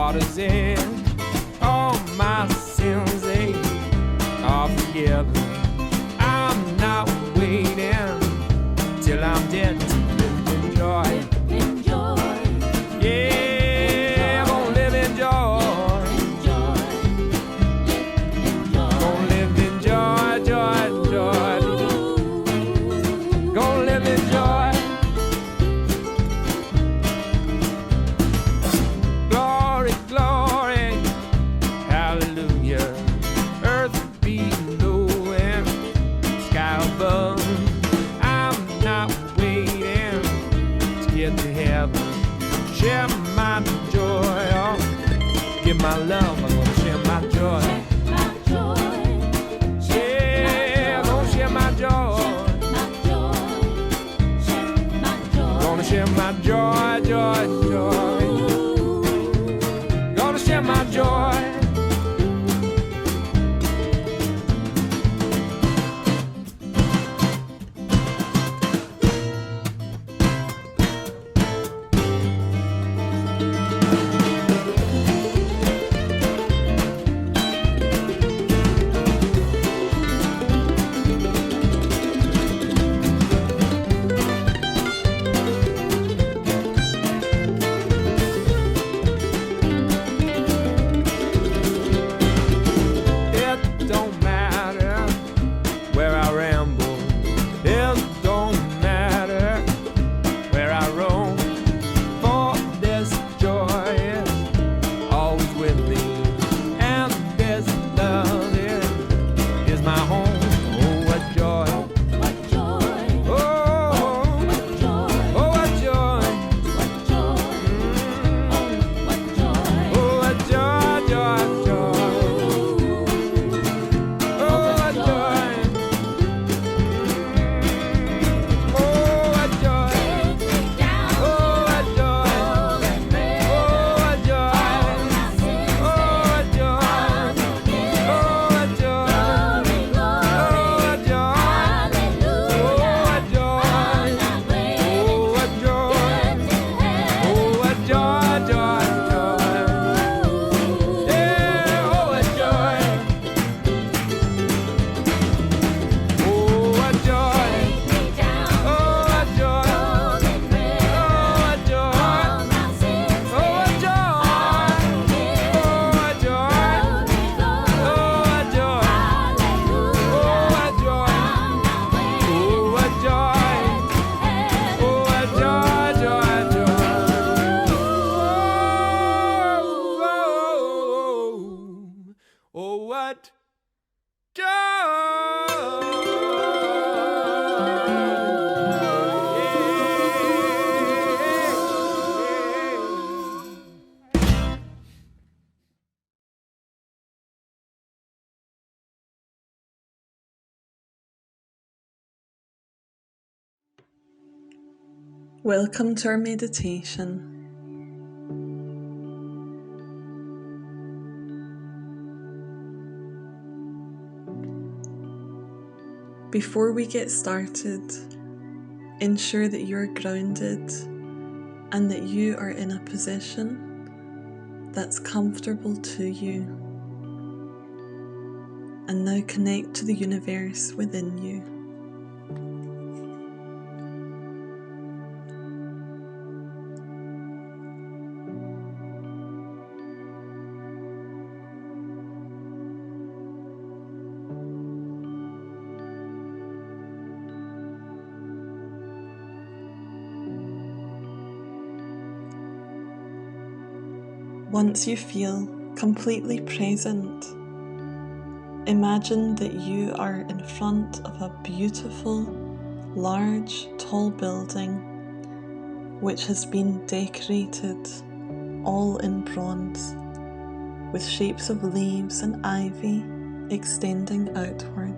water's edge. All my sins, they are forgiven. I'm not waiting till I'm dead to live in joy. Yeah, I'm gonna live in joy. Gonna live in joy, joy, joy. Gonna live in joy. Glory, glory, hallelujah. Earth below and sky above. I'm not waiting to get to heaven. Share my joy, oh, give my love. I'm gonna share my joy. Yeah, I'm gonna share my joy. Gonna share my joy, joy, joy. Gonna share my joy. Welcome to our meditation. Before we get started, ensure that you're grounded and that you are in a position that's comfortable to you. And now connect to the universe within you. Once you feel completely present, imagine that you are in front of a beautiful, large, tall building which has been decorated all in bronze with shapes of leaves and ivy extending outward.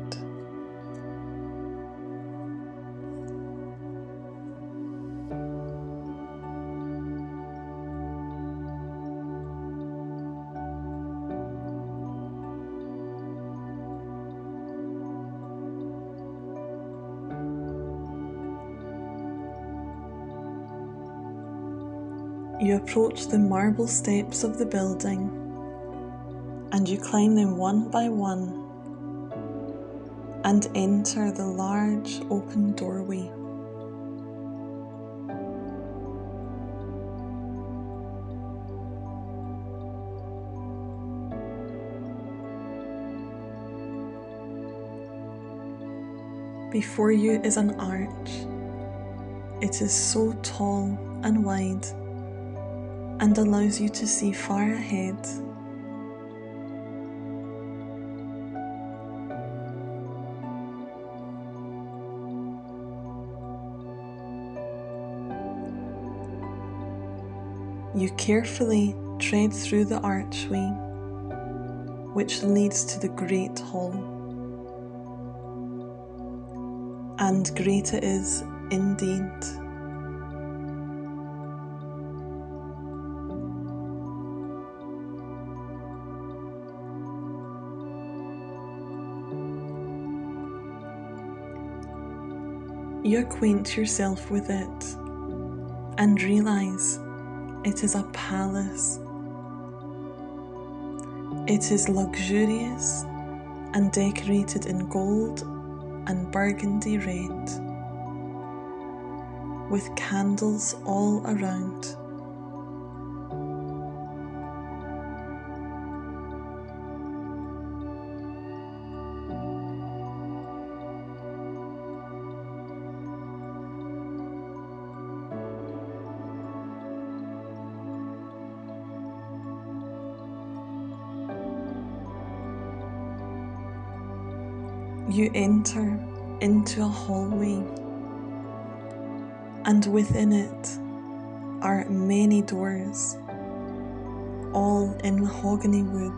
You approach the marble steps of the building and you climb them one by one and enter the large open doorway. Before you is an arch. It is so tall and wide and allows you to see far ahead. You carefully tread through the archway, which leads to the Great Hall. And great it is indeed. You acquaint yourself with it and realize it is a palace. It is luxurious and decorated in gold and burgundy red, with candles all around. You enter into a hallway, and within it are many doors, all in mahogany wood.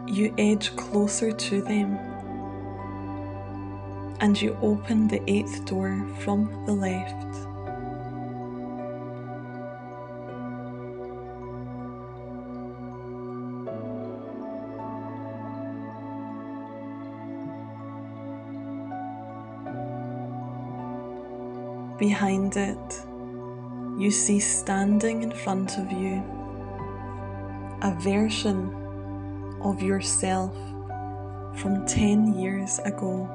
You edge closer to them, and you open the 8th door from the left. Behind it, you see standing in front of you a version of yourself from 10 years ago.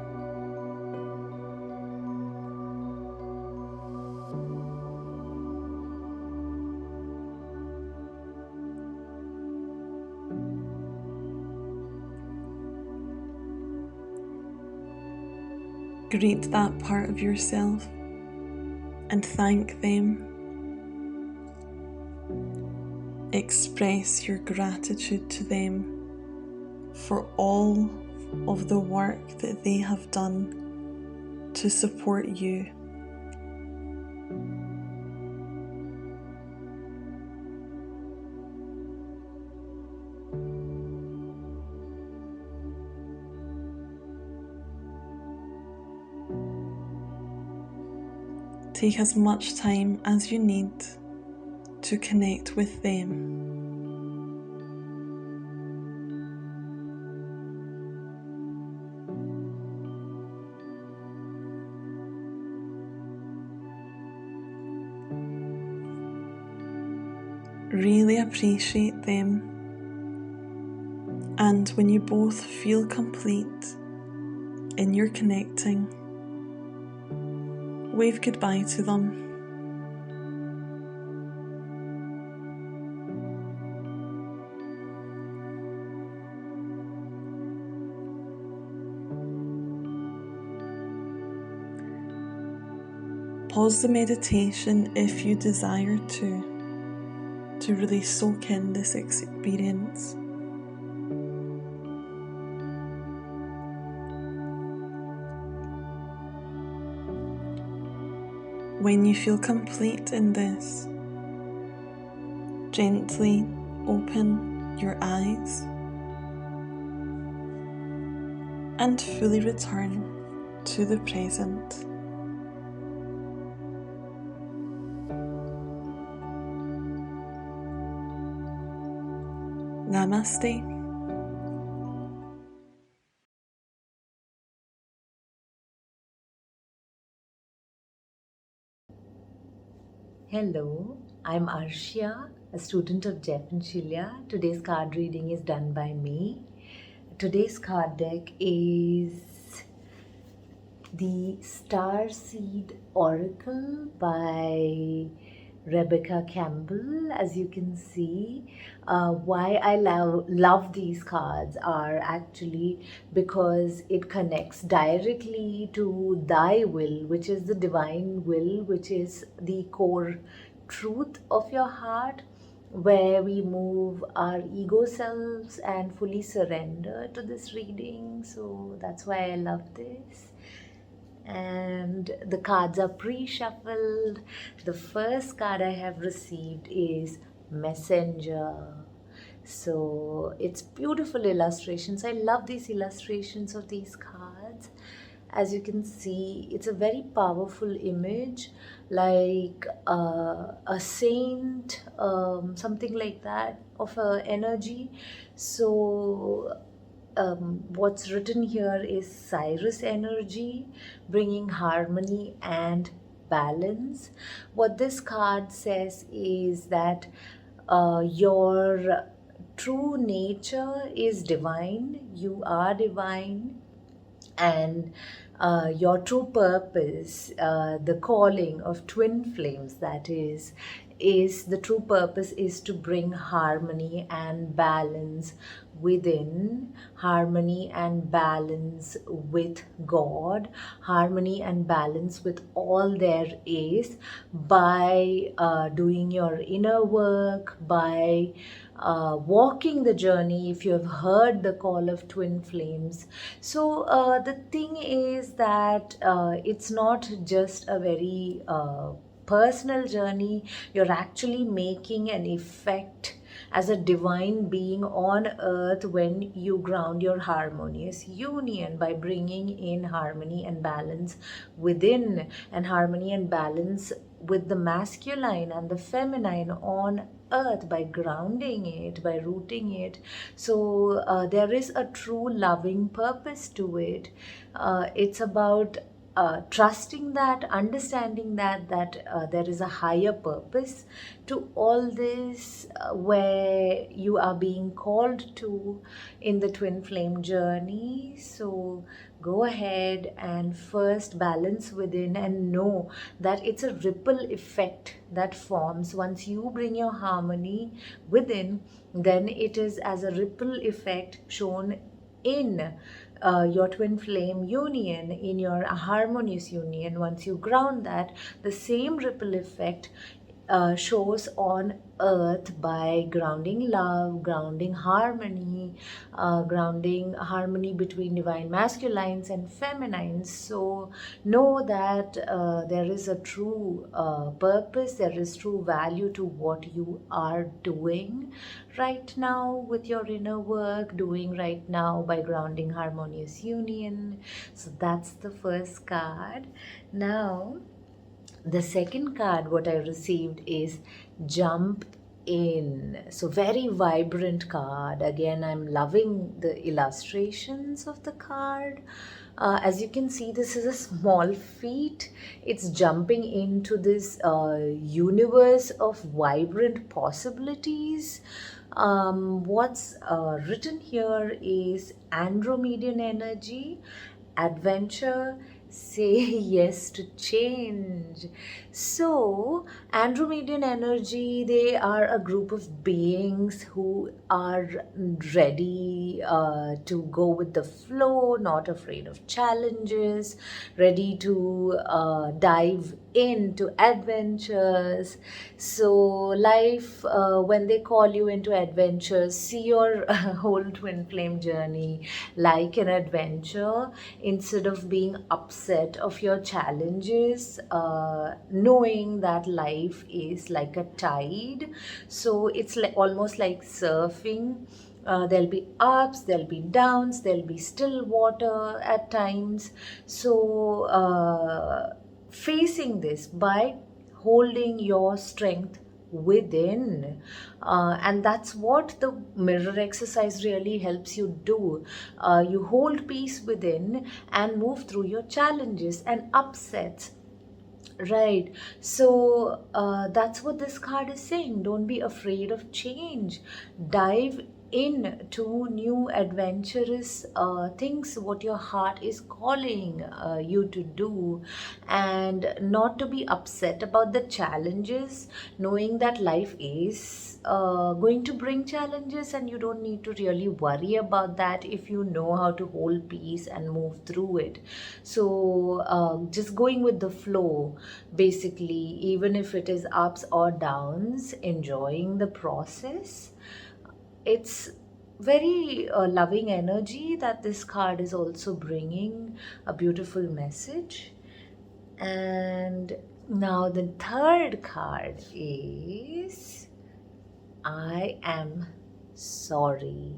Greet that part of yourself and thank them. Express your gratitude to them for all of the work that they have done to support you. Take as much time as you need to connect with them. Really appreciate them, and when you both feel complete in your connecting, wave goodbye to them. Pause the meditation if you desire to really soak in this experience. When you feel complete in this, gently open your eyes and fully return to the present. Namaste. Hello, I'm Arshia, a student of Jeff and Shaleia. Today's card reading is done by me. Today's card deck is the Starseed Oracle by Rebecca Campbell. As you can see, why I love these cards are actually because it connects directly to thy will, which is the divine will, which is the core truth of your heart, where we move our ego selves and fully surrender to this reading. So that's why I love this. And the cards are pre-shuffled. The first card I have received is Messenger. So it's beautiful illustrations. I love these illustrations of these cards. As you can see, it's a very powerful image, like a saint, something like that, of a energy. So what's written here is Cyrus energy, bringing harmony and balance. What this card says is that your true nature is divine, you are divine, and your true purpose, the calling of twin flames, that is the true purpose is to bring harmony and balance within, harmony and balance with God, harmony and balance with all there is, by doing your inner work, by walking the journey, if you have heard the call of twin flames. So the thing is that it's not just a very personal journey. You're actually making an effect as a divine being on earth when you ground your harmonious union by bringing in harmony and balance within, and harmony and balance with the masculine and the feminine on earth, by grounding it, by rooting it. So there is a true loving purpose to it. It's about trusting that, understanding that there is a higher purpose to all this, where you are being called to in the twin flame journey. So go ahead and first balance within, and know that it's a ripple effect that forms once you bring your harmony within. Then it is as a ripple effect shown in your twin flame union, in your harmonious union. Once you ground that, the same ripple effect shows on earth by grounding love, grounding harmony, grounding harmony between divine masculines and feminines. So know that there is a true purpose, there is true value to what you are doing right now with your inner work, doing right now by grounding harmonious union. So that's the first card. Now the second card what I received is Jump In. So very vibrant card. Again, I'm loving the illustrations of the card. As you can see, this is a small feet. It's jumping into this universe of vibrant possibilities. What's written here is Andromedian energy, adventure, say yes to change. So Andromedian energy, they are a group of beings who are ready to go with the flow, not afraid of challenges, ready to dive into adventures. So life, when they call you into adventures, see your whole twin flame journey like an adventure, instead of being upset of your challenges, knowing that life is like a tide. So it's like almost like surfing. There'll be ups, there'll be downs, there'll be still water at times. So facing this by holding your strength within. And that's what the mirror exercise really helps you do. You hold peace within and move through your challenges and upsets. Right. So that's what this card is saying. Don't be afraid of change. Dive in to new adventurous things, what your heart is calling you to do, and not to be upset about the challenges, knowing that life is going to bring challenges, and you don't need to really worry about that if you know how to hold peace and move through it. So just going with the flow, basically, even if it is ups or downs, enjoying the process. It's very loving energy that this card is also bringing, a beautiful message. And now the third card is I am sorry.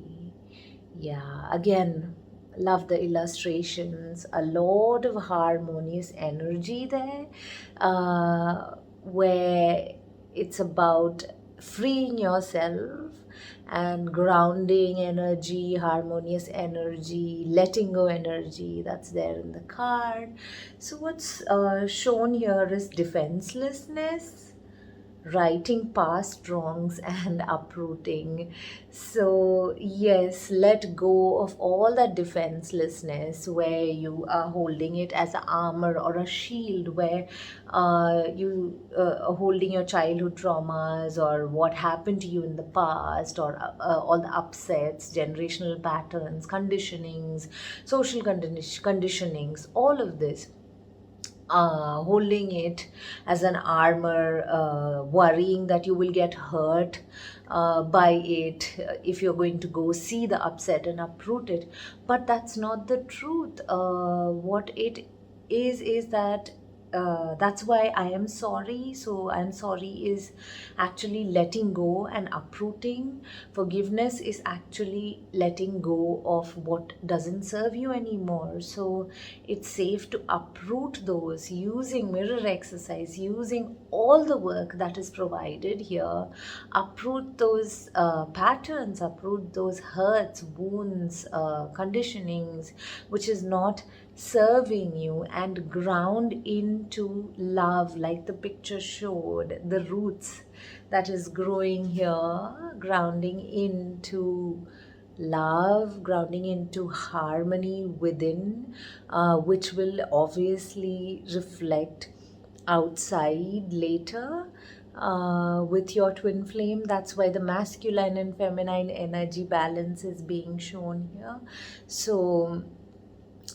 Yeah, again, love the illustrations. A lot of harmonious energy there, where it's about freeing yourself and grounding energy, harmonious energy, letting go energy that's there in the card. So, what's shown here is defenselessness, righting past wrongs and uprooting. So yes, let go of all that defenselessness where you are holding it as an armor or a shield, where you are holding your childhood traumas or what happened to you in the past, or all the upsets, generational patterns, conditionings, social conditionings, all of this, holding it as an armor, worrying that you will get hurt by it if you're going to go see the upset and uproot it. But that's not the truth. What it is that that's why I am sorry. So I'm sorry is actually letting go and uprooting. Forgiveness is actually letting go of what doesn't serve you anymore. So it's safe to uproot those using mirror exercise, using all the work that is provided here. Uproot those patterns, uproot those hurts, wounds, conditionings, which is not serving you, and ground into love, like the picture showed, the roots that is growing here, grounding into love, grounding into harmony within, which will obviously reflect outside later with your twin flame. That's why the masculine and feminine energy balance is being shown here. So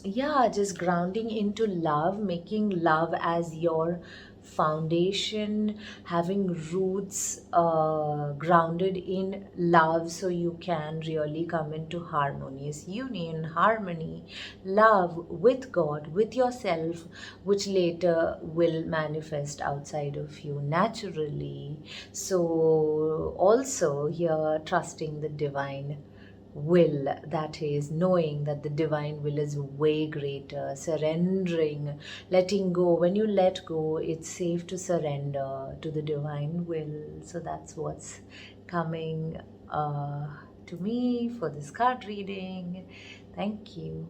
yeah, just grounding into love, making love as your foundation, having roots grounded in love, so you can really come into harmonious union, harmony, love with God, with yourself, which later will manifest outside of you naturally. So also here, trusting the divine will, that is knowing that the divine will is way greater, surrendering, letting go. When you let go, it's safe to surrender to the divine will. So that's what's coming to me for this card reading. Thank you.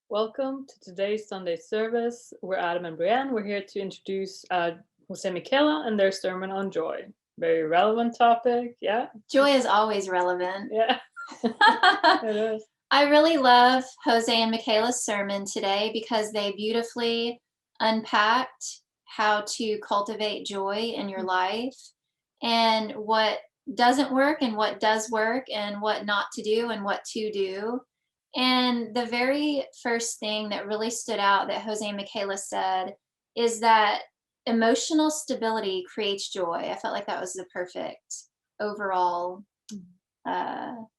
Welcome to today's Sunday service. We're Adam and Brienne. We're here to introduce Jose Michaela and their sermon on joy. Very relevant topic, yeah? Joy is always relevant. Yeah, it is. I really love Jose and Michaela's sermon today because they beautifully unpacked how to cultivate joy in your life, and what doesn't work and what does work, and what not to do and what to do. And the very first thing that really stood out that Jose and Michaela said is that emotional stability creates joy. I felt like that was the perfect overall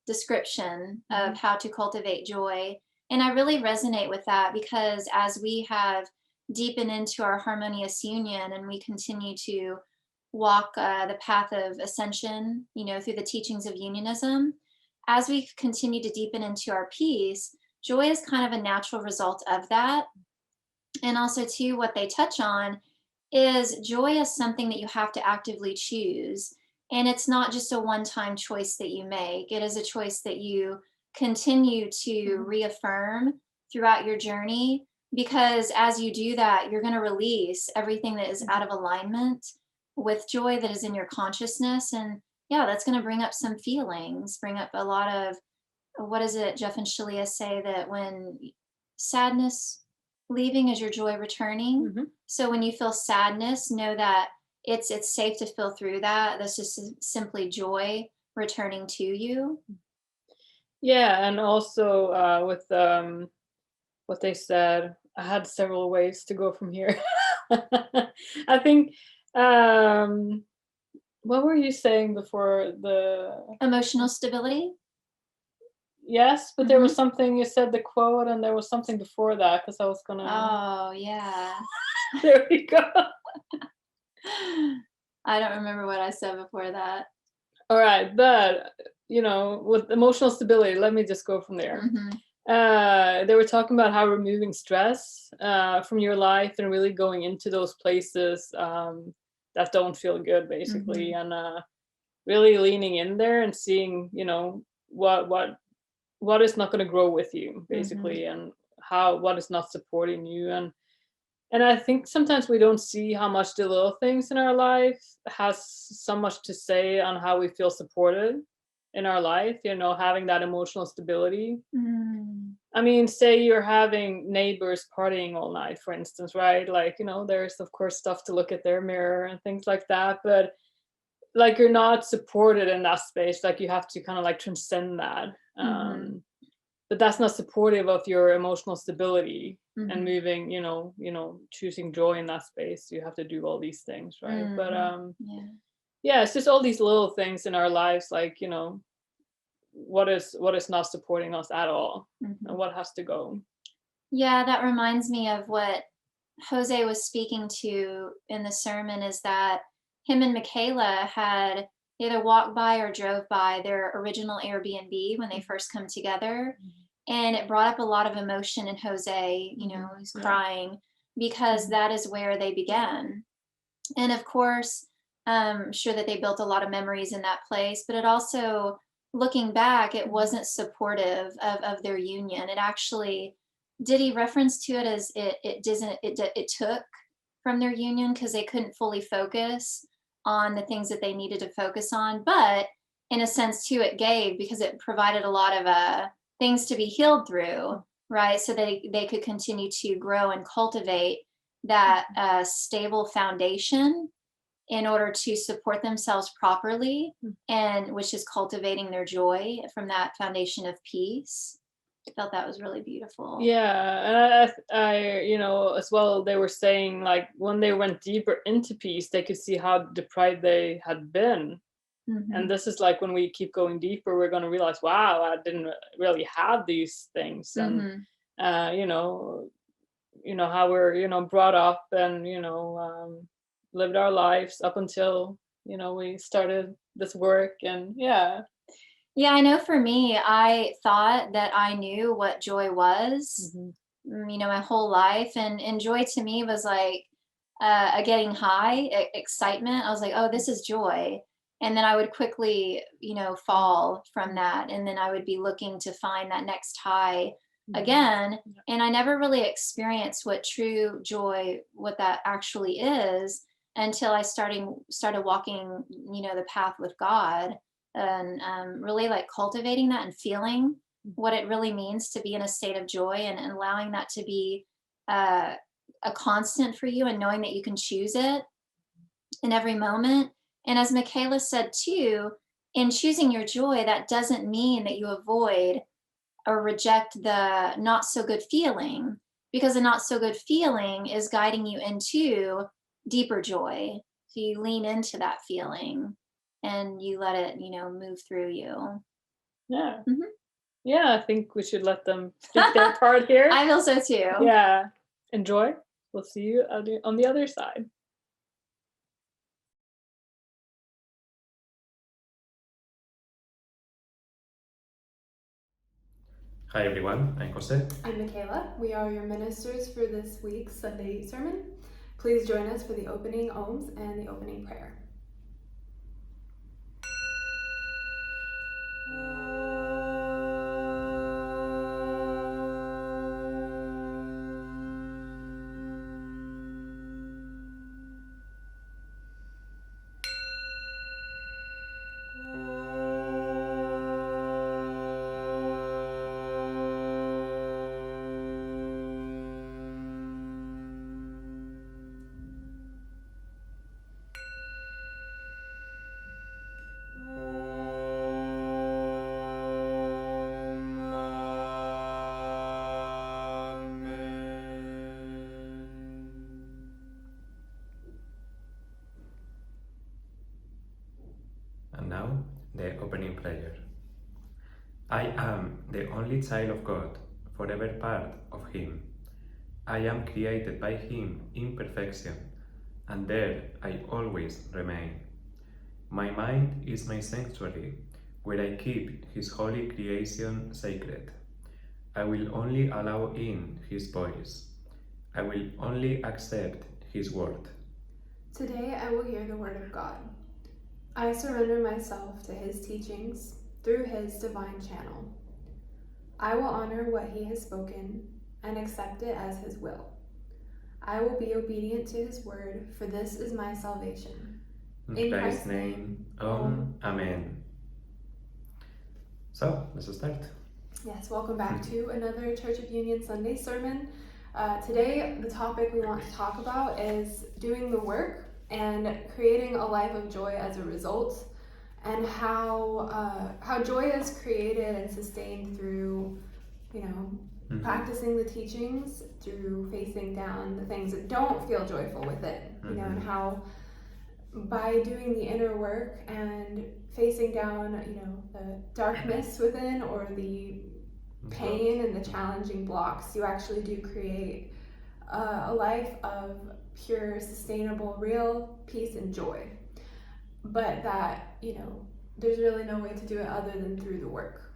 description of how to cultivate joy. And I really resonate with that, because as we have deepened into our harmonious union and we continue to walk the path of ascension, through the teachings of unionism, as we continue to deepen into our peace, joy is kind of a natural result of that. And also, too, what they touch on is joy is something that you have to actively choose. And it's not just a one-time choice that you make. It is a choice that you continue to reaffirm throughout your journey, because as you do that, you're going to release everything that is out of alignment with joy that is in your consciousness. And yeah, that's going to bring up some feelings, bring up a lot of, what is it Jeff and Shaleia say, that when sadness leaving is your joy returning. So when you feel sadness, know that it's safe to feel through that. That's just simply joy returning to you. Yeah, and also with what they said, I had several ways to go from here. I think, what were you saying before the? Emotional stability. Yes, but there was something, you said the quote, and there was something before that, because I was gonna. Oh, yeah. There we go. I don't remember what I said before that. All right, but with emotional stability, let me just go from there. They were talking about how removing stress from your life and really going into those places that don't feel good, basically, and really leaning in there and seeing, what is not going to grow with you, basically, and what is not supporting you. And I think sometimes we don't see how much the little things in our life has so much to say on how we feel supported in our life, having that emotional stability. I mean, say you're having neighbors partying all night, for instance, right? Like, there's of course stuff to look at their mirror and things like that, but like you're not supported in that space. Like you have to kind of like transcend that. But that's not supportive of your emotional stability and moving, choosing joy in that space. You have to do all these things, right? But yeah, it's just all these little things in our lives, like, what is not supporting us at all, and what has to go. Yeah, that reminds me of what Jose was speaking to in the sermon, is that him and Michaela had either walked by or drove by their original Airbnb when they first come together. And it brought up a lot of emotion in Jose, who's crying, because that is where they began. And of course, I'm sure that they built a lot of memories in that place, but it also, looking back, it wasn't supportive of their union. It actually, did he reference to it as it took from their union, because they couldn't fully focus on the things that they needed to focus on. But in a sense too, it gave, because it provided a lot of things to be healed through, right? So they could continue to grow and cultivate that stable foundation in order to support themselves properly, and which is cultivating their joy from that foundation of peace. I felt that was really beautiful. Yeah, and I as well, they were saying, like, when they went deeper into peace, they could see how deprived they had been. And this is like, when we keep going deeper, we're going to realize, wow, I didn't really have these things. And how we're brought up and lived our lives up until we started this work. And yeah, I know for me, I thought that I knew what joy was, my whole life. And joy to me was like a getting high, excitement. I was like, oh, this is joy. And then I would quickly, fall from that. And then I would be looking to find that next high again. And I never really experienced what true joy, what that actually is, until I started walking, the path with God, and really like cultivating that and feeling what it really means to be in a state of joy, and allowing that to be a constant for you, and knowing that you can choose it in every moment. And as Michaela said too, in choosing your joy, that doesn't mean that you avoid or reject the not so good feeling, because the not so good feeling is guiding you into deeper joy. So you lean into that feeling and you let it, move through you. Yeah. Yeah, I think we should let them speak their part here. I feel so too. Yeah. Enjoy. We'll see you on the other side. Hi everyone, I'm Jose. I'm Michaela. We are your ministers for this week's Sunday sermon. Please join us for the opening ohms and the opening prayer. And now, the opening prayer. I am the only child of God, forever part of Him. I am created by Him in perfection, and there I always remain. My mind is my sanctuary, where I keep His holy creation sacred. I will only allow in His voice. I will only accept His word. Today I will hear the word of God. I surrender myself to His teachings through His divine channel. I will honor what He has spoken and accept it as His will. I will be obedient to His word, for this is my salvation. In Christ's name, Amen. So, let's start. Yes, welcome back to another Church of Union Sunday sermon. Today, the topic we want to talk about is doing the work and creating a life of joy as a result, and how joy is created and sustained through, practicing the teachings, through facing down the things that don't feel joyful within, and how by doing the inner work and facing down, the darkness within or the pain and the challenging blocks, you actually do create a life of pure, sustainable, real peace and joy. But that, there's really no way to do it other than through the work.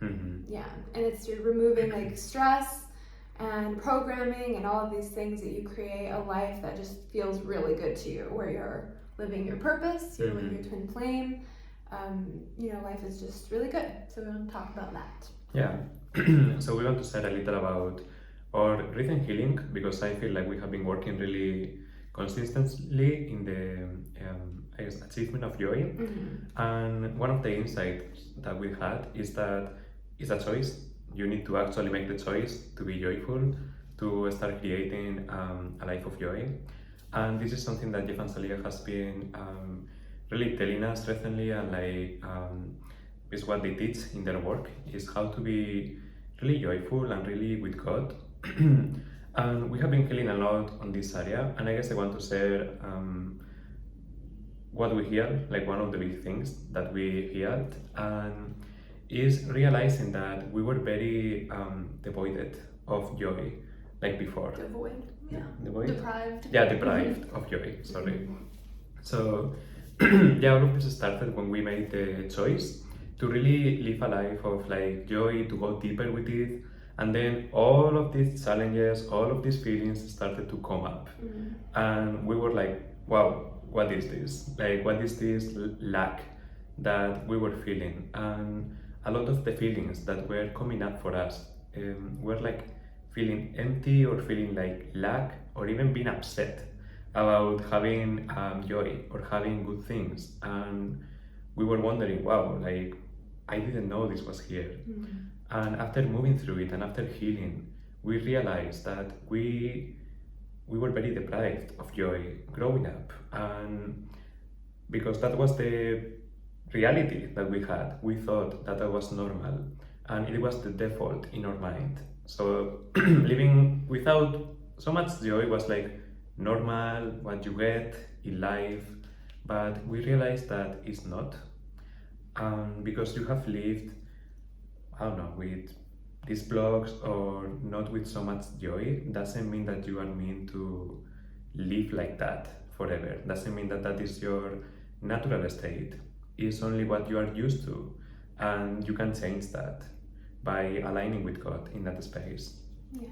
Yeah, and you're removing like stress and programming and all of these things that you create a life that just feels really good to you, where you're living your purpose, you're living your twin flame. Life is just really good. So we want to talk about that. Yeah, so we want to share a little about our rhythm healing, because I feel like we have been working really consistently in the achievement of joy. And one of the insights that we had is that it's a choice. You need to actually make the choice to be joyful, to start creating a life of joy. And this is something that Jeff and Shaleia has been really telling us recently, and is what they teach in their work, is how to be really joyful and really with God. And we have been healing a lot on this area, and I guess I want to share what we healed, like one of the big things that we healed, and is realizing that we were very devoid of joy, like before. Devoid. Devoid? Deprived. Yeah, deprived of joy, sorry. So, yeah, all of this started when we made the choice to really live a life of like joy, to go deeper with it. And then all of these challenges, all of these feelings started to come up. And we were like, wow, what is this? Like, what is this lack that we were feeling? And a lot of the feelings that were coming up for us were like feeling empty, or feeling like lack, or even being upset about having joy or having good things. And we were wondering, wow, like, I didn't know this was here. And after moving through it and after healing, we realized that we were very deprived of joy growing up. And because that was the reality that we had, we thought that was normal, and it was the default in our mind. So living without so much joy was like normal, what you get in life. But we realized that it's not. Because you have lived, I don't know, with these blocks or not with so much joy, doesn't mean that you are meant to live like that forever. Doesn't mean that that is your natural state. It's only what you are used to, and you can change that. by aligning with God in that space. Yeah.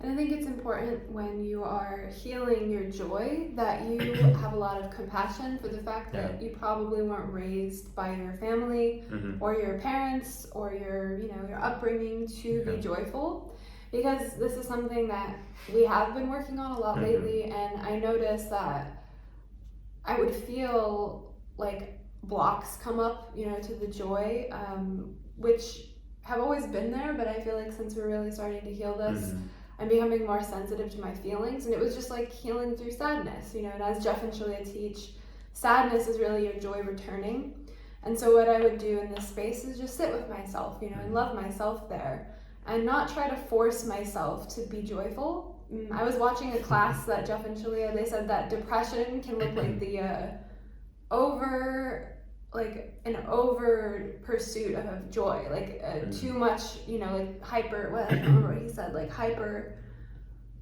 And I think it's important when you are healing your joy that you have a lot of compassion for the fact that you probably weren't raised by your family or your parents or your upbringing to be joyful, because this is something that we have been working on a lot lately, and I noticed that I would feel like blocks come up, to the joy, which have always been there, but I feel like since we're really starting to heal this, I'm becoming more sensitive to my feelings, and it was just like healing through sadness, and as Jeff and Shaleia teach, sadness is really your joy returning. And so what I would do in this space is just sit with myself, and love myself there, and not try to force myself to be joyful. I was watching a class that Jeff and Shaleia, they said that depression can look like the an over pursuit of joy, like too much, like hyper, I don't remember what he said, like hyper,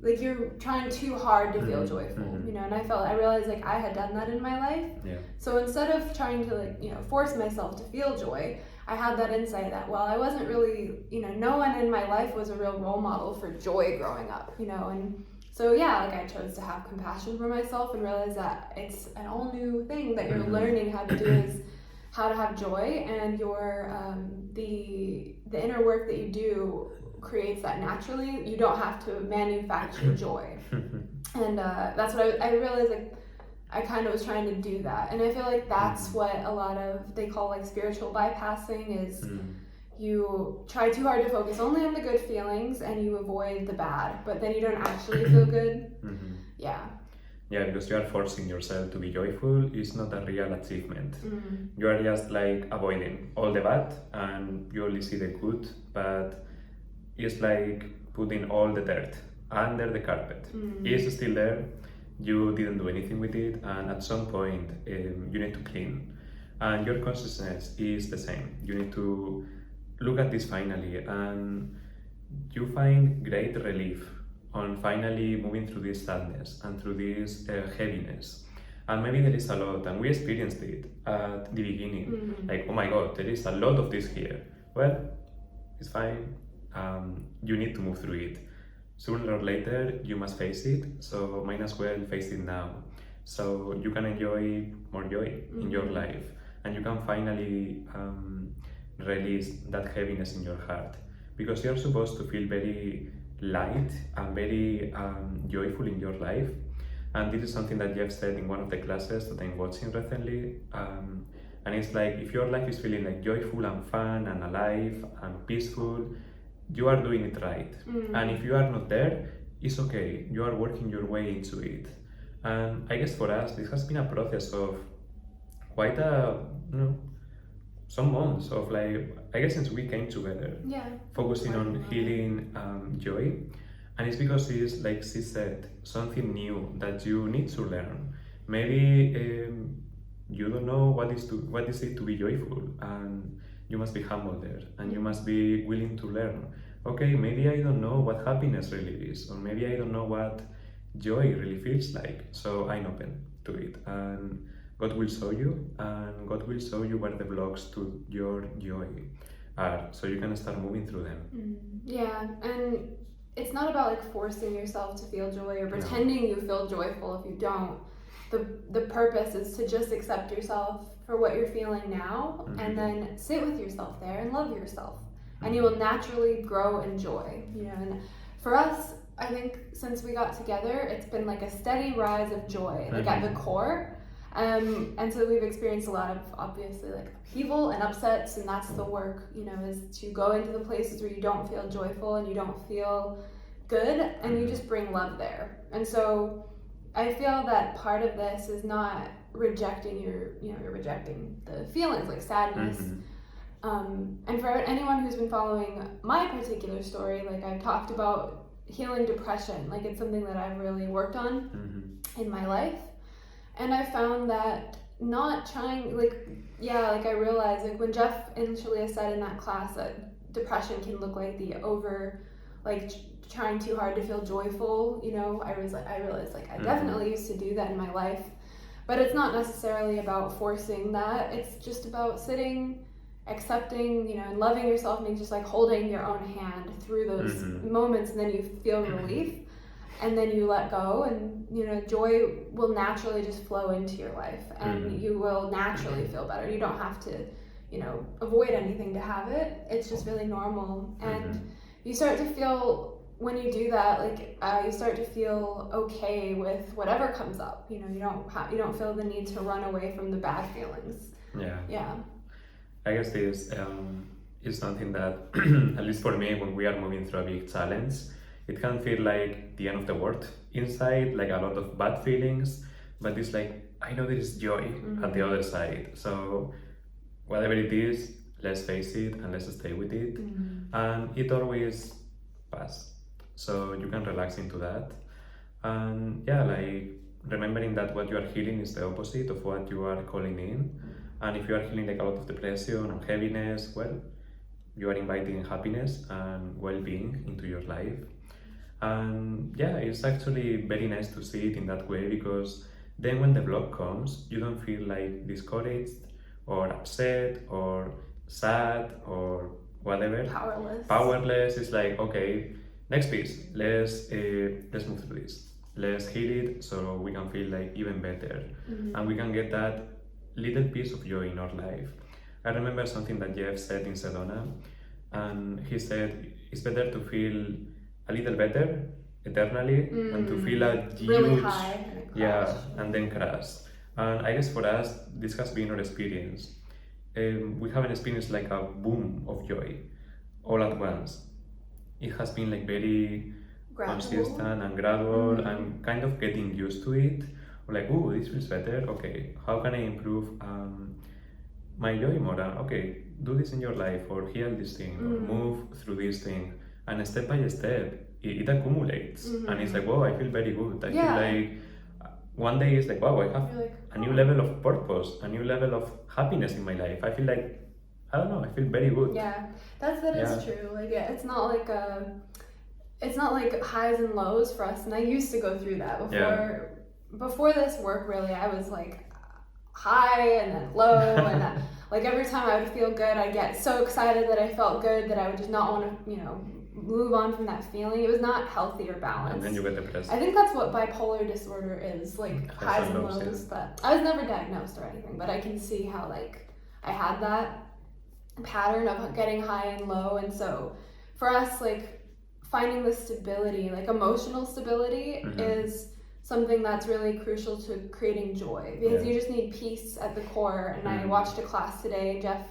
like you're trying too hard to feel joyful, and I realized like I had done that in my life. So instead of trying to force myself to feel joy, I had that insight that, well, I wasn't really, no one in my life was a real role model for joy growing up, and so I chose to have compassion for myself and realize that it's an all new thing that you're learning how to do, is how to have joy, and your the inner work that you do creates that naturally. You don't have to manufacture joy. And that's what I realized, like I kind of was trying to do that, and I feel like that's what a lot of they call like spiritual bypassing is. You try too hard to focus only on the good feelings and you avoid the bad, but then you don't actually feel good. Yeah, because you are forcing yourself to be joyful is not a real achievement. You are just like avoiding all the bad and you only see the good, but it's like putting all the dirt under the carpet. It's still there, you didn't do anything with it, and at some point you need to clean. And your consciousness is the same. You need to look at this finally, and you find great relief on finally moving through this sadness and through this heaviness. And maybe there is a lot, and we experienced it at the beginning, like, oh my god, there is a lot of this here. Well, it's fine, you need to move through it. Sooner or later, you must face it, so might as well face it now. So you can enjoy more joy in your life, and you can finally release that heaviness in your heart, because you're supposed to feel very light and very joyful in your life. And this is something that Jeff said in one of the classes that I'm watching recently, and it's like, if your life is feeling like joyful and fun and alive and peaceful, you are doing it right. And if you are not there, it's okay, you are working your way into it. And I guess for us this has been a process of quite a some months of like, I guess since we came together, focusing on healing joy. And it's because it's, like she said, something new that you need to learn. Maybe you don't know what is it to be joyful, and you must be humble there, and you must be willing to learn. Okay, maybe I don't know what happiness really is, or maybe I don't know what joy really feels like, so I'm open to it, and God will show you, and God will show you where the blocks to your joy are, so you can start moving through them. Yeah, and it's not about like forcing yourself to feel joy or pretending you feel joyful if you don't. The purpose is to just accept yourself for what you're feeling now, and then sit with yourself there and love yourself, and you will naturally grow in joy. And for us, I think since we got together, it's been like a steady rise of joy, like at the core. And so we've experienced a lot of, obviously, like upheaval and upsets, and that's the work, is to go into the places where you don't feel joyful and you don't feel good, and you just bring love there. And so I feel that part of this is not rejecting you're rejecting the feelings like sadness. And for anyone who's been following my particular story, like I've talked about healing depression, like it's something that I've really worked on in my life. And I found that not trying, I realized, like when Jeff and Shaleia said in that class that depression can look like the trying too hard to feel joyful, I realized I definitely used to do that in my life. But it's not necessarily about forcing that. It's just about sitting accepting, you know, and loving yourself means just like holding your own hand through those moments, and then you feel relief, and then you let go, and you know, joy will naturally just flow into your life, and you will naturally feel better. You don't have to, you know, avoid anything to have it. It's just really normal, and you start to feel, when you do that, like you start to feel okay with whatever comes up. You know, you don't feel the need to run away from the bad feelings. Yeah. I guess this is something that, at least for me, when we are moving through a big challenge, it can feel like the end of the world inside, like a lot of bad feelings, but it's like, I know there is joy at the other side. So whatever it is, let's face it and let's stay with it. And it always passes. So you can relax into that. And yeah, like remembering that what you are healing is the opposite of what you are calling in. And if you are feeling like a lot of depression and heaviness, well, you are inviting happiness and well-being into your life. And yeah, it's actually very nice to see it in that way, because then when the block comes, you don't feel like discouraged or upset or sad or whatever. Powerless. It's like, okay, next piece. Let's move through this. Let's heal it so we can feel like even better, and we can get that little piece of joy in our life. I remember something that Jeff said in Sedona, and he said it's better to feel a little better eternally than to feel a huge, really high and then crash. And I guess for us, this has been our experience. We haven't experienced like a boom of joy all at once. It has been like very consistent and gradual, and kind of getting used to it. Or like, oh, this feels better. Okay, how can I improve my joy more? Okay, do this in your life, or heal this thing, or move through this thing. And step by step, it accumulates. And it's like, wow, I feel very good. I feel like one day it's like, wow, I have a new level of purpose, a new level of happiness in my life. I feel like, I don't know, I feel very good. Yeah, that is true. Like, it's not like highs and lows for us. And I used to go through that before this work. Really, I was like high and then low, and like every time I would feel good, I'd get so excited that I felt good that I would just not want to, you know, move on from that feeling. It was not healthy or balanced. And then you get depressed. I think that's what bipolar disorder is, like highs and lows. But I was never diagnosed or anything, but I can see how like I had that pattern of getting high and low. And so for us, like finding the stability, like emotional stability, is something that's really crucial to creating joy, because you just need peace at the core. And I watched a class today, and Jeff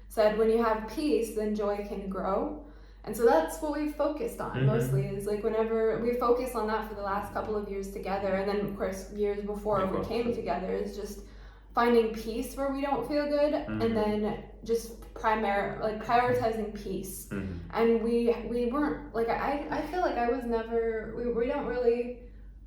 said when you have peace, then joy can grow. And so that's what we've focused on mostly, is like whenever we focus on that for the last couple of years together, and then of course years before we came together, is just finding peace where we don't feel good, and then just prioritizing peace. And we weren't like, I feel like I was never,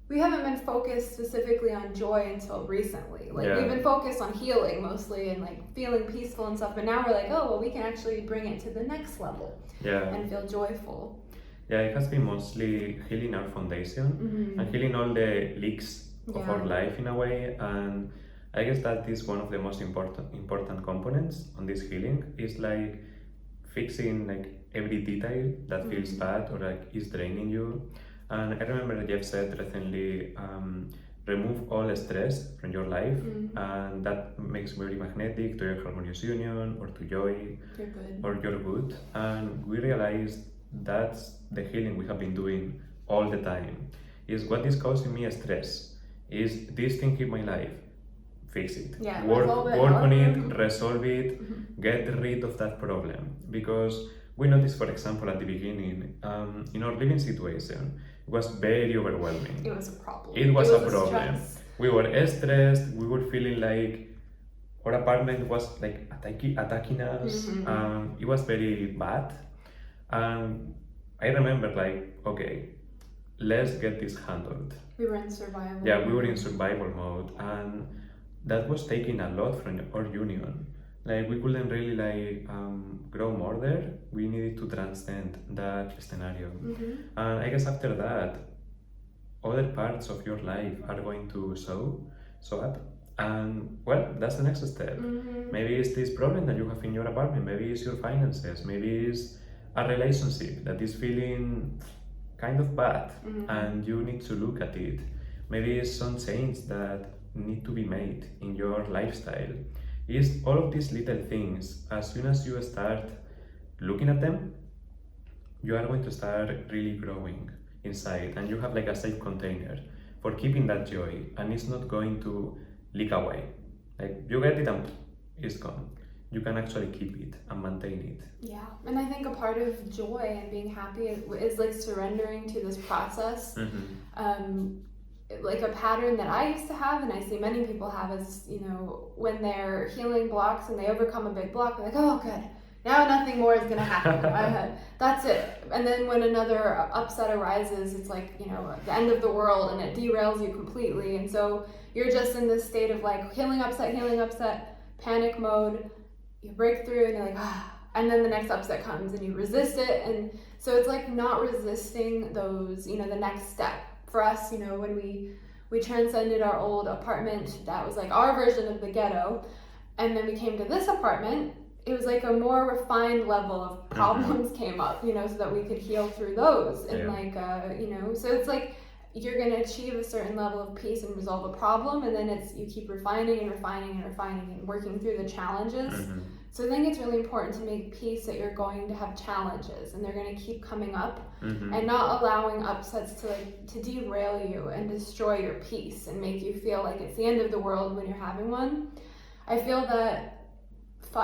we haven't been focused specifically on joy until recently. Like we've been focused on healing mostly, and like feeling peaceful and stuff, but now we're like, oh well, we can actually bring it to the next level and feel joyful. It has been mostly healing our foundation and healing all the leaks of our life in a way. And I guess that is one of the most important components on this healing, is like fixing like every detail that feels bad or like is draining you. And I remember Jeff said recently, remove all stress from your life, and that makes you very magnetic to your harmonious union, or to joy, or you're good. And we realized that's the healing we have been doing all the time. Is what is causing me stress? Is this thing in my life? Fix it. Work on it, resolve it, get rid of that problem. Because we noticed, for example, at the beginning, in our living situation, it was very overwhelming. It was a problem. It was a problem. We were stressed. We were feeling like our apartment was like attacking us. It was very bad. And I remember like, okay, let's get this handled. We were in survival. Yeah, we were in survival mode, and that was taking a lot from our union. Like we couldn't really like grow more there. We needed to transcend that scenario. And I guess after that, other parts of your life are going to show up, And well, that's the next step. Maybe it's this problem that you have in your apartment, maybe it's your finances, maybe it's a relationship that is feeling kind of bad and you need to look at it. Maybe it's some change that need to be made in your lifestyle. It's all of these little things. As soon as you start looking at them, you are going to start really growing inside, and you have like a safe container for keeping that joy, and it's not going to leak away. Like you get it and it's gone. You can actually keep it and maintain it. Yeah, and I think a part of joy and being happy is like surrendering to this process. Like a pattern that I used to have, and I see many people have, is, you know, when they're healing blocks and they overcome a big block, they're like, oh, good, now nothing more is gonna happen. That's it. And then when another upset arises, it's like, you know, the end of the world, and it derails you completely. And so you're just in this state of like healing upset, panic mode. You break through and you're like, and then the next upset comes and you resist it. And so it's like not resisting those, you know, the next step. For us, you know, when we transcended our old apartment, that was like our version of the ghetto, and then we came to this apartment, it was like a more refined level of problems came up, you know, so that we could heal through those. And like you know, so it's like you're going to achieve a certain level of peace and resolve a problem, and then it's you keep refining and working through the challenges. So I think it's really important to make peace that you're going to have challenges and they're going to keep coming up, and not allowing upsets to derail you and destroy your peace and make you feel like it's the end of the world when you're having one. I feel that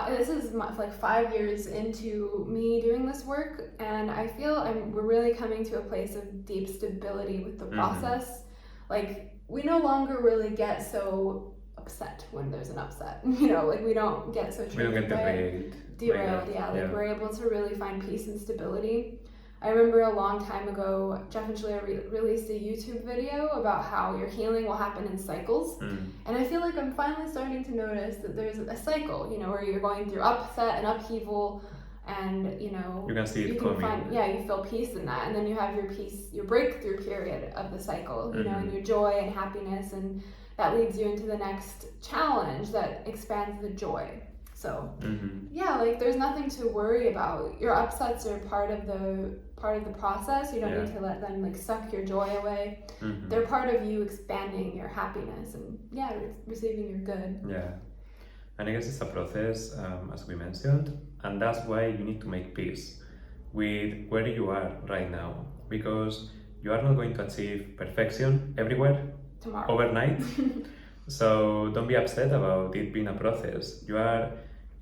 this is like 5 years into me doing this work, and I feel we're really coming to a place of deep stability with the process. Like we no longer really get so upset when there's an upset, you know, like we don't get so triggered by it, derailed. Like we're able to really find peace and stability. I remember a long time ago, Jeff and Shaleia released a YouTube video about how your healing will happen in cycles, and I feel like I'm finally starting to notice that there's a cycle, you know, where you're going through upset and upheaval, and you know, you can see it coming. You feel peace in that, and then you have your breakthrough period of the cycle, you know, and your joy and happiness, and that leads you into the next challenge that expands the joy. So yeah, like there's nothing to worry about. Your upsets are part of the process. You don't need to let them like suck your joy away. They're part of you expanding your happiness and receiving your good. Yeah, and I guess it's a process, as we mentioned, and that's why you need to make peace with where you are right now, because you are not going to achieve perfection everywhere tomorrow overnight. So don't be upset about it being a process. If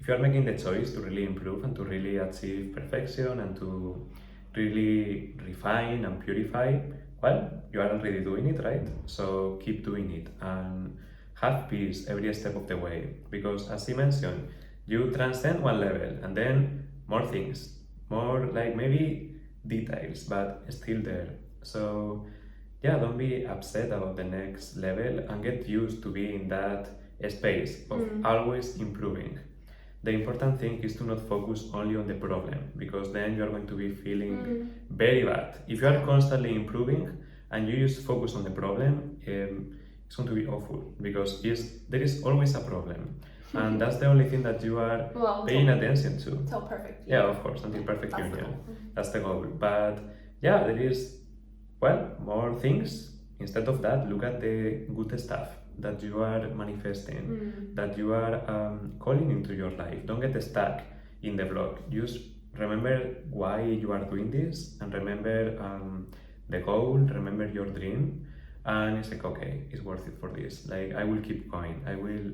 you are making the choice to really improve and to really achieve perfection and to really refine and purify, well, you are already doing it, right? So keep doing it and have peace every step of the way, because as he mentioned, you transcend one level and then more things, more like maybe details, but still there. So yeah, don't be upset about the next level and get used to being in that space of always improving. The important thing is to not focus only on the problem, because then you are going to be feeling very bad. If you are constantly improving and you just focus on the problem, it's going to be awful, because there is always a problem. And that's the only thing that you are paying attention to. Until perfect. Yeah, of course, until perfect union. That's the goal. But yeah, there is, more things. Instead of that, look at the good stuff that you are manifesting, that you are calling into your life. Don't get stuck in the block. Just remember why you are doing this, and remember the goal, remember your dream, and it's like, okay, it's worth it for this. Like, I will keep going. I will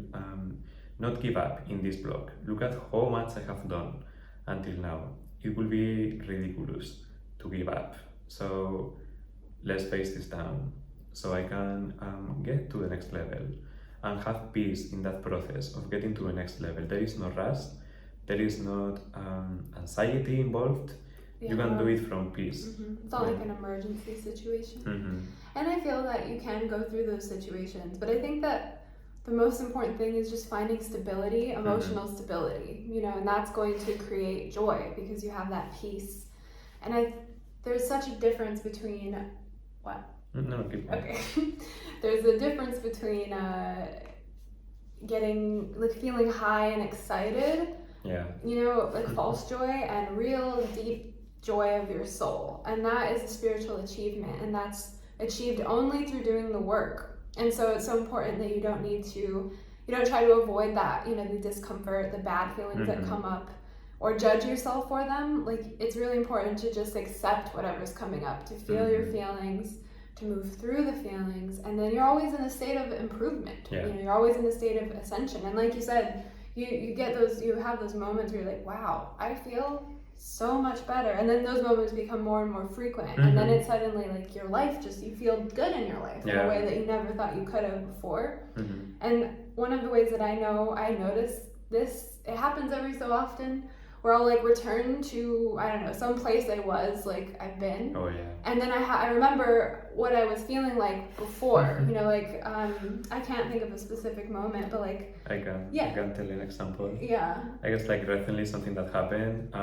not give up in this block. Look at how much I have done until now. It will be ridiculous to give up. So let's face this down, so I can get to the next level and have peace in that process of getting to the next level. There is no rush, there is not anxiety involved. You can do it from peace. It's not like an emergency situation. And I feel that you can go through those situations, but I think that the most important thing is just finding stability, emotional stability, you know, and that's going to create joy because you have that peace. And there's such a difference between what? No, keep going. Okay. There's a difference between getting like feeling high and excited, Yeah. you know, like false joy, and real deep joy of your soul. And that is a spiritual achievement, and that's achieved only through doing the work. And so it's so important that you don't try to avoid that, you know, the discomfort, the bad feelings that come up, or judge yourself for them. Like, it's really important to just accept whatever's coming up, to feel your feelings, to move through the feelings, and then you're always in a state of improvement. Yeah. You know, you're always in a state of ascension. And like you said, you have those moments where you're like, wow, I feel so much better. And then those moments become more and more frequent. And then it's suddenly like your life, just you feel good in your life in a way that you never thought you could have before. And one of the ways that I notice this, it happens every so often, where I'll like return to, I don't know, some place I was, like I've been. Oh yeah. And then I remember what I was feeling like before, you know, like, I can't think of a specific moment, but like. I can tell you an example. Yeah. I guess like recently something that happened,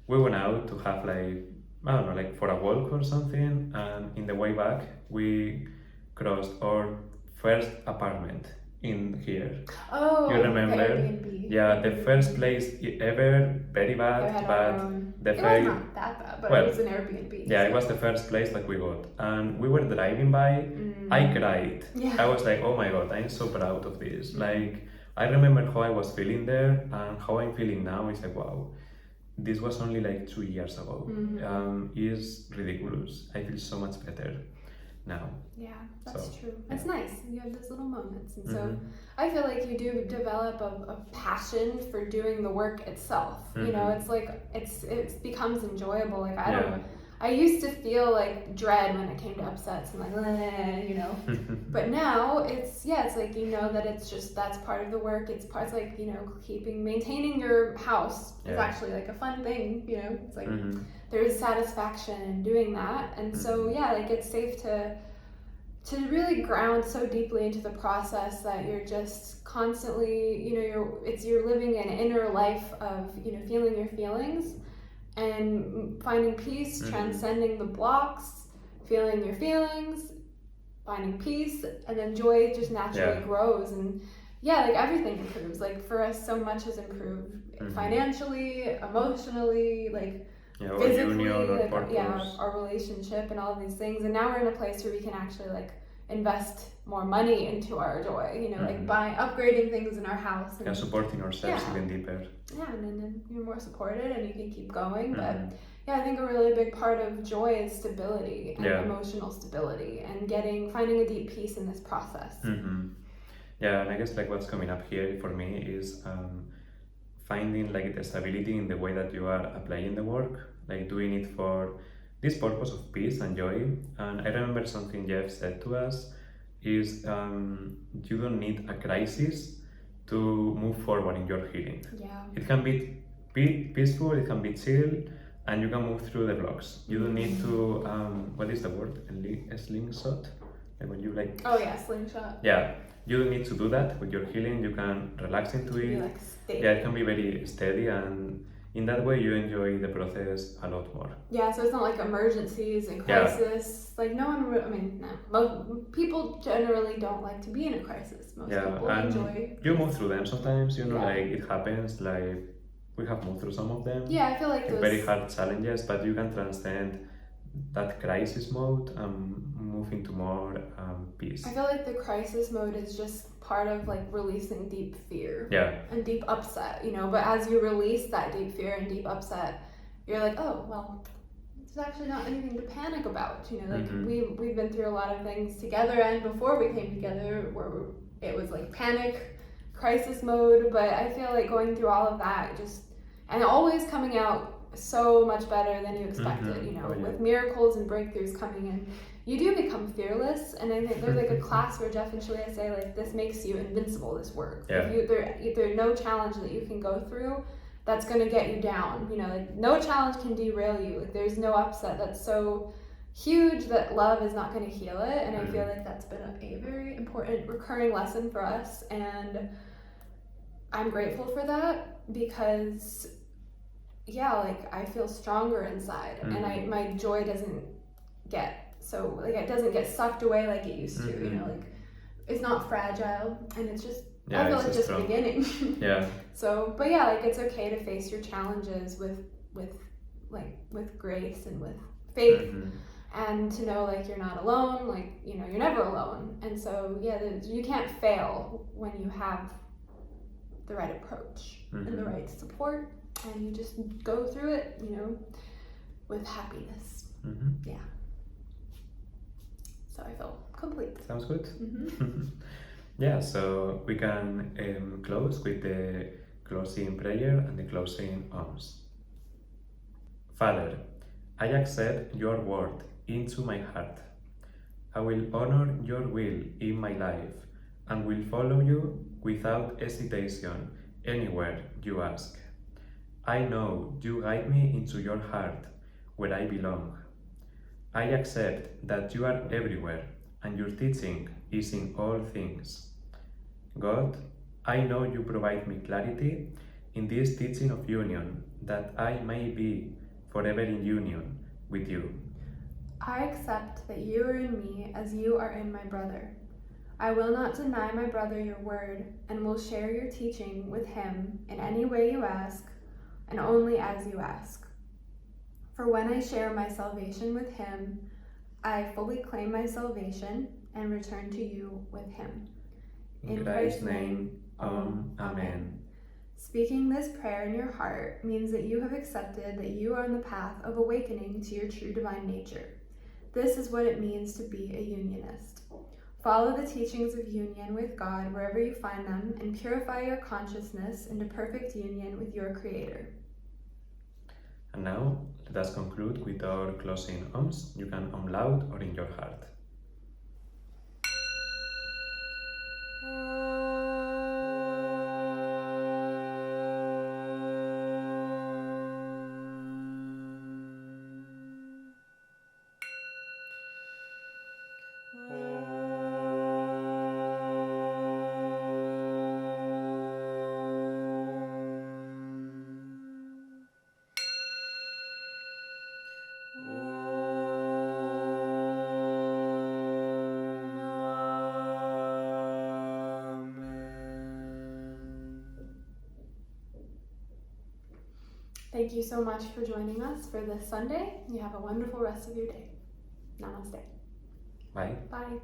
we went out to have like, I don't know, like for a walk or something, and in the way back, we crossed our first apartment in here. Oh, you remember? Airbnb. Yeah, the first place ever, very bad, but it was not that bad, but it was an Airbnb. Yeah, it was the first place that we got, and we were driving by. I cried. Yeah. I was like, oh my god, I'm so proud of this. Like, I remember how I was feeling there, and how I'm feeling now. It's like, wow, this was only like 2 years ago. It's ridiculous. I feel so much better now. Yeah, that's true. It's nice. You have those little moments. And so I feel like you do develop a passion for doing the work itself. You know, it's like, it becomes enjoyable. Like, I used to feel like dread when it came to upsets and like, you know, but now it's like, you know, that it's just, that's part of the work. It's like, you know, maintaining your house is actually like a fun thing, you know, it's like, there's satisfaction in doing that. And so, like, it's safe to really ground so deeply into the process that you're just constantly, you know, you're living an inner life of, you know, feeling your feelings and finding peace, transcending the blocks, feeling your feelings, finding peace, and then joy just naturally grows. And like, everything improves. Like, for us, so much has improved financially, emotionally, like, physically, like, our relationship and all of these things. And now we're in a place where we can actually like invest more money into our joy, you know, like upgrading things in our house and supporting ourselves even deeper. Yeah, and then you're more supported and you can keep going. But I think a really big part of joy is stability and emotional stability, and finding a deep peace in this process. Yeah, and I guess like what's coming up here for me is finding like the stability in the way that you are applying the work, like doing it for this purpose of peace and joy. And I remember something Jeff said to us is you don't need a crisis to move forward in your healing. Yeah. It can be peaceful, it can be chill, and you can move through the blocks. You don't need to, what is the word? A slingshot? Like when you like... Oh yeah, slingshot. Yeah. You don't need to do that with your healing. You can relax into it. Like steady. Yeah, it can be very steady, and in that way you enjoy the process a lot more. Yeah, so it's not like emergencies and crisis. Like most people generally don't like to be in a crisis. Most people enjoy. You move through them sometimes, you know, like it happens, like we have moved through some of them. Yeah, I feel like those... very hard challenges, but you can transcend that crisis mode and move into more peace. I feel like the crisis mode is just part of like releasing deep fear and deep upset, you know, but as you release that deep fear and deep upset, you're like, oh, well, there's actually not anything to panic about, you know, like we've been through a lot of things together, and before we came together where it was like panic, crisis mode, but I feel like going through all of that and always coming out so much better than you expected, you know, with miracles and breakthroughs coming in, you do become fearless. And I think there's like a class where Jeff and Shaleia say like, this makes you invincible, this work. There's no challenge that you can go through that's going to get you down, you know, like no challenge can derail you. Like there's no upset that's so huge that love is not going to heal it. And I feel like that's been a very important recurring lesson for us, and I'm grateful for that, because like I feel stronger inside, and my joy doesn't get it doesn't get sucked away like it used to, you know, like it's not fragile, and it's just I feel it's like just strong. beginning. Yeah. So, but yeah, like it's okay to face your challenges with grace and with faith, Mhm. and to know like you're not alone. Like, you know, you're never alone. And so yeah, you can't fail when you have the right approach and the Mhm. right support, and you just go through it, you know, with happiness. Mhm. Yeah. So I feel complete. Sounds good. Mhm. Yeah, so we can close with the closing prayer and the closing alms. Father, I accept your word into my heart. I will honor your will in my life and will follow you without hesitation anywhere you ask. I know you guide me into your heart where I belong. I accept that you are everywhere and your teaching is in all things. God, I know you provide me clarity in this teaching of union that I may be forever in union with you. I accept that you are in me as you are in my brother. I will not deny my brother your word, and will share your teaching with him in any way you ask, and only as you ask. For when I share my salvation with him, I fully claim my salvation and return to you with him. In Christ's name, Amen. Speaking this prayer in your heart means that you have accepted that you are on the path of awakening to your true divine nature. This is what it means to be a unionist. Follow the teachings of union with God wherever you find them, and purify your consciousness into perfect union with your Creator. And now, let us conclude with our closing alms. You can loud or in your heart. Thank you so much for joining us for this Sunday. You have a wonderful rest of your day. Namaste. Bye. Bye.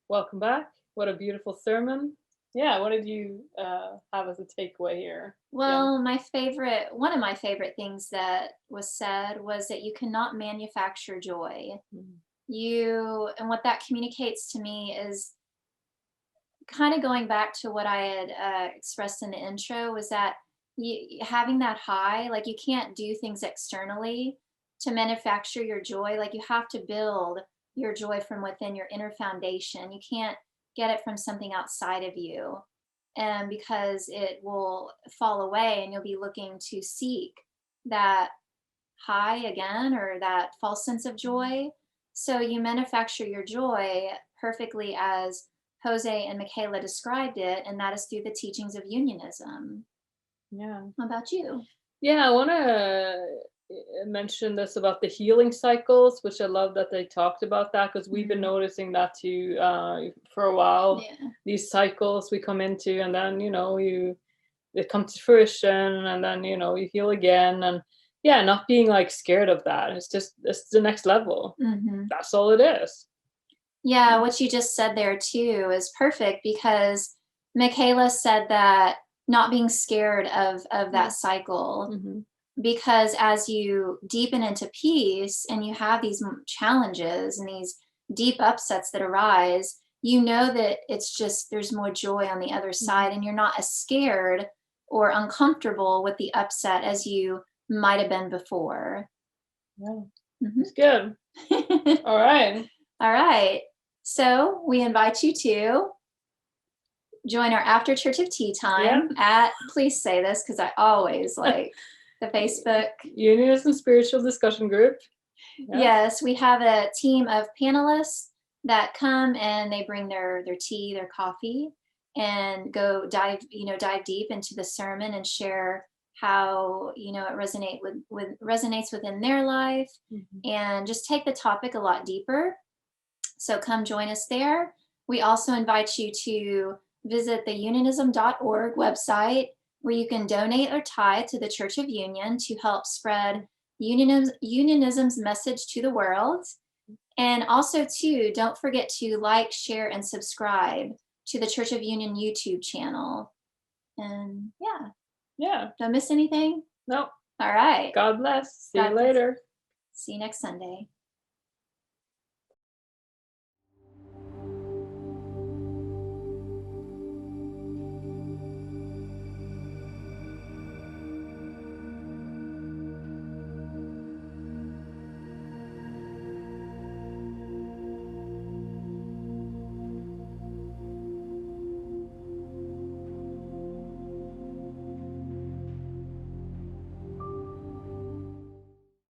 Welcome back. What a beautiful sermon. Yeah, what did you have as a takeaway here? Well, one of my favorite things that was said was that you cannot manufacture joy. And what that communicates to me is kind of going back to what I had expressed in the intro, was that having that high, like you can't do things externally to manufacture your joy. Like you have to build your joy from within, your inner foundation. You can't get it from something outside of you, and because it will fall away and you'll be looking to seek that high again, or that false sense of joy. So you manufacture your joy perfectly as Jose and Michaela described it, and that is through the teachings of unionism. Yeah. How about you? Yeah, I want to mention this about the healing cycles, which I love that they talked about that, because we've been noticing that too for a while. Yeah. These cycles we come into, and then it comes to fruition, and then you heal again, and yeah, not being like scared of that. It's the next level. That's all it is. Yeah, what you just said there too is perfect, because Michaela said that not being scared of that cycle, because as you deepen into peace and you have these challenges and these deep upsets that arise, you know that it's just, there's more joy on the other side, and you're not as scared or uncomfortable with the upset as you might have been before. Yeah. It's good. All right. All right. So we invite you to join our after church of tea time at, please say this because I always like the Facebook Unionism Spiritual Discussion Group. Yes, we have a team of panelists that come and they bring their tea, their coffee, and go dive deep into the sermon and share how, you know, it resonates within their life, and just take the topic a lot deeper. So come join us there. We also invite you to visit the unionism.org website, where you can donate or tithe to the Church of Union to help spread unionism's message to the world. And also, too, don't forget to like, share, and subscribe to the Church of Union YouTube channel. And Yeah. don't miss anything? No. All right. God bless. See God you bless. later. See you next Sunday.